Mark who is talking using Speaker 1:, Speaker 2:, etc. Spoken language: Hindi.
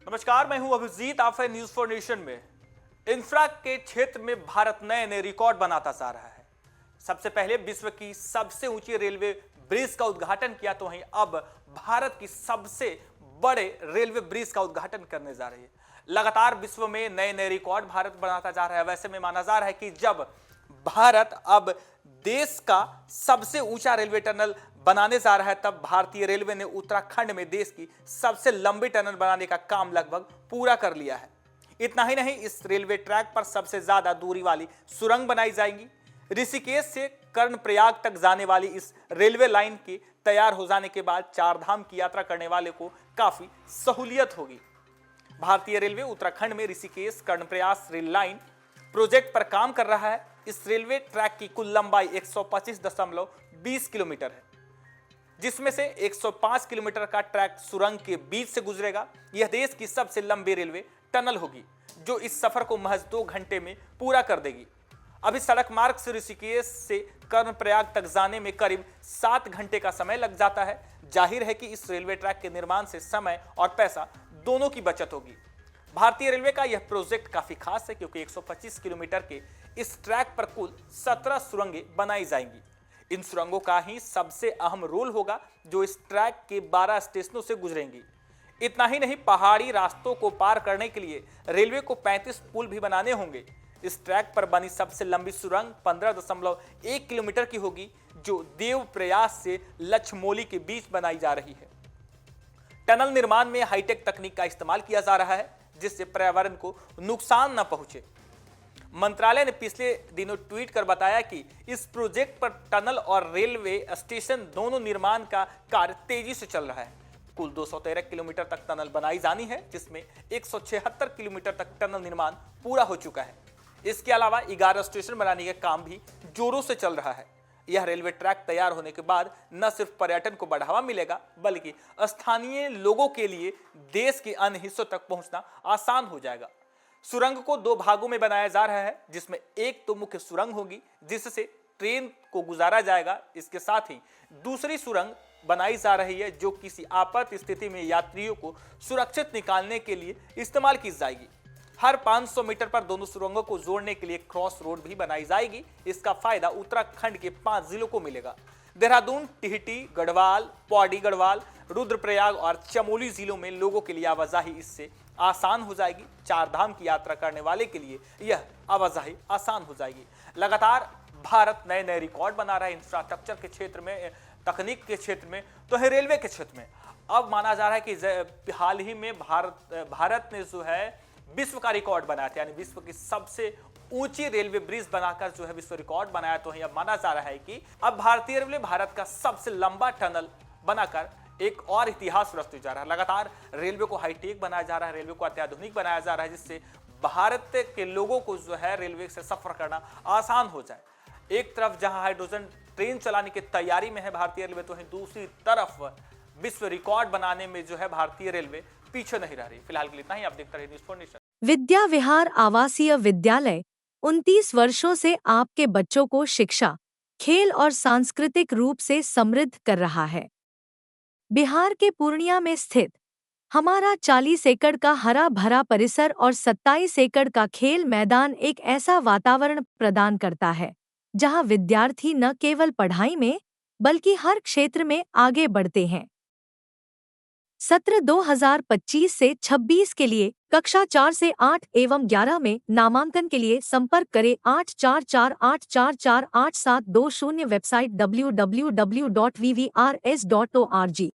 Speaker 1: नमस्कार, मैं हूं अभिजीत। आप है न्यूज फॉर नेशन में। इंफ्रा के क्षेत्र में भारत नए नए रिकॉर्ड बनाता जा रहा है। सबसे पहले विश्व की सबसे ऊंची रेलवे ब्रिज का उद्घाटन किया, तो वहीं अब भारत की सबसे बड़े रेलवे ब्रिज का उद्घाटन करने जा रही है। लगातार विश्व में नए नए रिकॉर्ड भारत बनाता जा रहा है। वैसे में माना जा रहा है कि जब भारत अब देश का सबसे ऊंचा रेलवे टनल बनाने जा रहा है, तब भारतीय रेलवे ने उत्तराखंड में देश की सबसे लंबी टनल बनाने का काम लगभग पूरा कर लिया है। इतना ही नहीं, इस रेलवे ट्रैक पर सबसे ज्यादा दूरी वाली सुरंग बनाई जाएगी। ऋषिकेश से कर्णप्रयाग तक जाने वाली इस रेलवे लाइन के तैयार हो जाने के बाद चारधाम की यात्रा करने वाले को काफी सहूलियत होगी। भारतीय रेलवे उत्तराखंड में Rishikesh Karnaprayag rail line project पर काम कर रहा है। इस रेलवे ट्रैक की कुल लंबाई 125.20 किलोमीटर है, जिसमें से 105 किलोमीटर का ट्रैक सुरंग के बीच से गुजरेगा। यह देश की सबसे लंबी रेलवे टनल होगी, जो इस सफर को महज 2 घंटे में पूरा कर देगी। अभी सड़क मार्ग से ऋषिकेश से कर्णप्रयाग तक जाने में करीब 7 घंटे का समय लग जाता है। जाहिर है कि इस रेलवे ट्रैक के निर्माण से समय और पैसा दोनों की बचत होगी। भारतीय रेलवे का यह प्रोजेक्ट काफी खास है, क्योंकि 125 किलोमीटर के इस ट्रैक पर कुल 17 सुरंगें बनाई जाएंगी। इन सुरंगों का ही सबसे अहम रोल होगा, जो इस ट्रैक के 12 स्टेशनों से गुजरेंगी। इतना ही नहीं, पहाड़ी रास्तों को पार करने के लिए रेलवे को 35 पुल भी बनाने होंगे। इस ट्रैक पर बनी सबसे लंबी सुरंग 15.1 किलोमीटर की होगी, जो देवप्रयाग से लछमोली के बीच बनाई जा रही है। टनल निर्माण में हाईटेक तकनीक का इस्तेमाल किया जा रहा है, जिससे पर्यावरण को नुकसान न पहुंचे। मंत्रालय ने पिछले दिनों ट्वीट कर बताया कि इस प्रोजेक्ट पर टनल और रेलवे स्टेशन दोनों निर्माण का कार्य तेजी से चल रहा है। कुल 213 किलोमीटर तक टनल बनाई जानी है, जिसमें 176 किलोमीटर तक टनल निर्माण पूरा हो चुका है। इसके अलावा 11 स्टेशन बनाने का काम भी जोरों से चल रहा है। यह रेलवे ट्रैक तैयार होने के बाद न सिर्फ पर्यटन को बढ़ावा मिलेगा, बल्कि स्थानीय लोगों के लिए देश के अन्य हिस्सों तक पहुंचना आसान हो जाएगा। सुरंग को 2 भागों में बनाया जा रहा है, जिसमें एक तो मुख्य सुरंग होगी, जिससे ट्रेन को गुजारा जाएगा। इसके साथ ही दूसरी सुरंग बनाई जा रही है, जो किसी आपात स्थिति में यात्रियों को सुरक्षित निकालने के लिए इस्तेमाल की जाएगी। हर 500 मीटर पर दोनों सुरंगों को जोड़ने के लिए क्रॉस रोड भी बनाई जाएगी। इसका फायदा उत्तराखंड के 5 जिलों को मिलेगा। देहरादून, टिहटी, गढ़वाल, पौड़ी गढ़वाल, रुद्रप्रयाग और चमोली जिलों में लोगों के लिए आवाजाही इससे आसान हो जाएगी। चारधाम की यात्रा करने वाले के लिए यह आवाजाही आसान हो जाएगी। लगातार भारत नए नए रिकॉर्ड बना रहा है इंफ्रास्ट्रक्चर के क्षेत्र में, तकनीक के क्षेत्र में, तो है रेलवे के क्षेत्र में। अब माना जा रहा है कि हाल ही में भारत ने जो है विश्व का रिकॉर्ड बनाया था, यानी विश्व की सबसे ऊंची रेलवे ब्रिज बनाकर जो है विश्व रिकॉर्ड बनाया। तो अब माना जा रहा है कि अब भारतीय रेलवे भारत का सबसे लंबा टनल बनाकर एक और इतिहास रचने जा रहा है। लगातार रेलवे को हाईटेक बनाया जा रहा है, रेलवे को अत्याधुनिक बनाया जा रहा है, जिससे भारत के लोगों को जो है रेलवे से सफर करना आसान हो जाए। एक तरफ जहां हाइड्रोजन ट्रेन चलाने की तैयारी में है भारतीय रेलवे, तो दूसरी तरफ विश्व रिकॉर्ड बनाने में जो है भारतीय रेलवे पीछे नहीं रह रही। फिलहाल के लिए इतना ही। आप देखते रहिए news for nation.
Speaker 2: Vidya Vihar आवासीय विद्यालय 29 वर्षों से आपके बच्चों को शिक्षा, खेल और सांस्कृतिक रूप से समृद्ध कर रहा है। बिहार के पूर्णिया में स्थित हमारा 40 एकड़ का हरा भरा परिसर और 27 एकड़ का खेल मैदान एक ऐसा वातावरण प्रदान करता है, जहां विद्यार्थी न केवल पढ़ाई में, बल्कि हर क्षेत्र में आगे बढ़ते हैं। सत्र 2025 से 26 के लिए कक्षा 4 से 8 एवं 11 में नामांकन के लिए संपर्क करें 8448448720। Website www.vvrs.org।